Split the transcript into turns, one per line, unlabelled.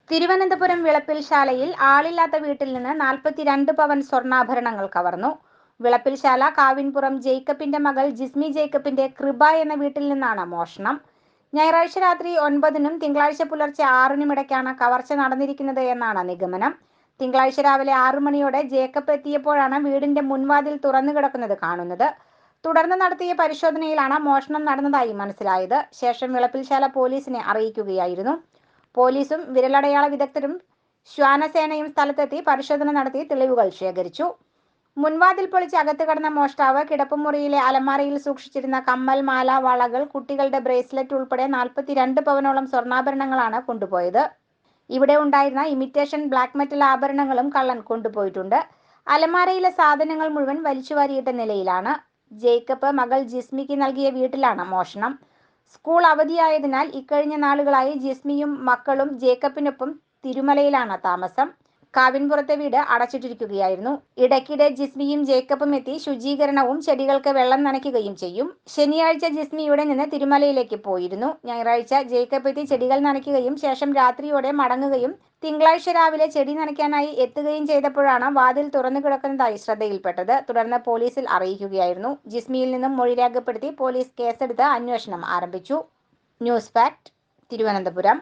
തിരുവനന്തപുരം വിളപ്പിൽശാലയിൽ ആളില്ലാത്ത വീട്ടിൽ നിന്ന് 42 പവൻ സ്വർണ്ണാഭരണങ്ങൾ കവർന്നു. വിളപ്പിൽശാല കാവിൻപുറം ജേക്കബിന്റെ മകൾ ജിസ്മി ജേക്കബിന്റെ കൃപ എന്ന വീട്ടിൽ നിന്നാണ് മോഷണം. ഞായറാഴ്ച രാത്രി 9-നും തിങ്കളാഴ്ച പുലർച്ചെ 6-നും ഇടയ്ക്കാണ് കവർച്ച നടന്നിരിക്കുന്നത് എന്നാണ് നിഗമനം. തിങ്കളാഴ്ച രാവിലെ 6 മണിയോടെ ജേക്കബ് എത്തിയപ്പോഴാണ് വീടിന്റെ മുൻവാതിൽ തുറന്നു കിടക്കുന്നത് കാണുന്നത്. തുടർന്ന് നടത്തിയ പരിശോധനയിലാണ് മോഷണം നടന്നതായി മനസ്സിലായത്. ശേഷം വിളപ്പിൽശാല പോലീസിനെ അറിയിക്കുകയായിരുന്നു. പോലീസും വിരലടയാള വിദഗ്ധരും ശ്വാനസേനയും സ്ഥലത്തെത്തി പരിശോധന നടത്തി തെളിവുകൾ ശേഖരിച്ചു. മുൻവാതിൽ പൊളിച്ച് അകത്ത് കടന്ന മോഷ്ടാവ് കിടപ്പുമുറിയിലെ അലമാരയിൽ സൂക്ഷിച്ചിരുന്ന കമ്മൽ, മാല, വളകൾ, കുട്ടികളുടെ ബ്രേസ്ലെറ്റ് ഉൾപ്പെടെ 42 പവനോളം സ്വർണ്ണാഭരണങ്ങളാണ് കൊണ്ടുപോയത്. ഇവിടെ ഉണ്ടായിരുന്ന ഇമിറ്റേഷൻ ബ്ലാക്ക് മെറ്റൽ ആഭരണങ്ങളും കള്ളൻ കൊണ്ടുപോയിട്ടുണ്ട്. അലമാരയിലെ സാധനങ്ങൾ മുഴുവൻ വലിച്ചുവാരിയിട്ട നിലയിലാണ്. ജേക്കബ് മകൾ ജിസ്മിക്ക് നൽകിയ വീട്ടിലാണ് മോഷണം. സ്കൂൾ അവധിയായതിനാൽ ഇക്കഴിഞ്ഞ നാളുകളായി ജിസ്മിയും മക്കളും ജേക്കബിനൊപ്പം തിരുമലയിലാണ് താമസം. കാവിൻപുറത്തെ വീട് അടച്ചിട്ടിരിക്കുകയായിരുന്നു. ഇടയ്ക്കിടെ ജിസ്മിയും ജേക്കബും എത്തി ശുചീകരണവും ചെടികൾക്ക് വെള്ളം നനയ്ക്കുകയും ചെയ്യും. ശനിയാഴ്ച ജിസ്മി ഇവിടെ നിന്ന് തിരുമലയിലേക്ക് പോയിരുന്നു. ഞായറാഴ്ച ജേക്കബ് എത്തി ചെടികൾ നനയ്ക്കുകയും ശേഷം രാത്രിയോടെ മടങ്ങുകയും തിങ്കളാഴ്ച രാവിലെ ചെടി നനയ്ക്കാനായി എത്തുകയും ചെയ്തപ്പോഴാണ് വാതിൽ തുറന്നു കിടക്കുന്നതായി ശ്രദ്ധയിൽപ്പെട്ടത്. തുടർന്ന് പോലീസിൽ അറിയിക്കുകയായിരുന്നു. ജിസ്മിയിൽ നിന്നും മൊഴി രേഖപ്പെടുത്തി പോലീസ് കേസെടുത്ത് അന്വേഷണം ആരംഭിച്ചു. News fact, Thiruvananthapuram.